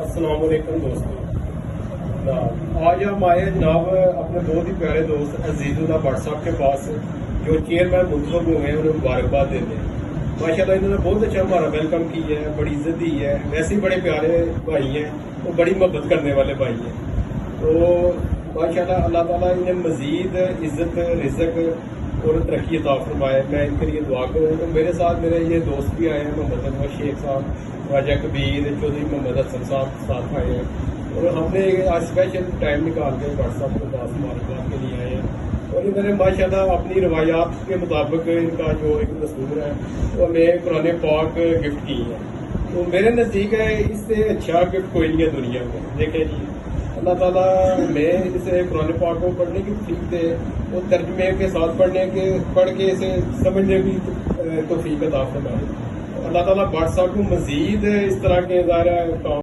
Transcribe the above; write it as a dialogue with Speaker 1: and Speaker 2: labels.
Speaker 1: السلام علیکم دوستوں، آج ہم آئے جناب اپنے بہت ہی پیارے دوست عزیز اللہ بٹ صاحب کے پاس جو چیئرمین منتخب ہوئے ہیں، انہیں مبارکباد دیتے ہیں۔ ماشاء اللہ انہوں نے بہت اچھا ہمارا ویلکم کیا ہے، بڑی عزت دی ہے، ویسے ہی بڑے پیارے بھائی ہیں، وہ بڑی محبت کرنے والے بھائی ہیں۔ تو ماشاء اللہ اللہ تعالیٰ انہیں مزید عزت رزق اور ترقی عطا فرمائے، میں ان کے لیے دعا کروں۔ تو میرے ساتھ میرے یہ دوست بھی آئے ہیں، محمد انور شیخ صاحب، راجہ کبیر چودھری، محمد حسن صاحب ساتھ آئے ہیں، اور ہم نے آج اسپیشل ٹائم نکال کے بٹ صاحب کے پاس مبارکباد کے لیے آئے ہیں۔ اور انہوں نے ماشاء اللہ اپنی روایات کے مطابق ان کا جو ایک دستور ہے وہ ہمیں قرآن پاک گفٹ کی ہے۔ تو میرے نزدیک ہے اس سے اچھا گفٹ کوئی نہیں ہے دنیا میں۔ دیکھیں جی، اللہ تعالیٰ ہمیں اسے قرآن پاک کو پڑھنے کی توفیق دے، اور ترجمے کے ساتھ پڑھ کے اسے سمجھنے کی توفیق عطا فرمائے۔ اللہ تعالیٰ بٹ صاحب کو مزید اس طرح کے ظاہرہ کام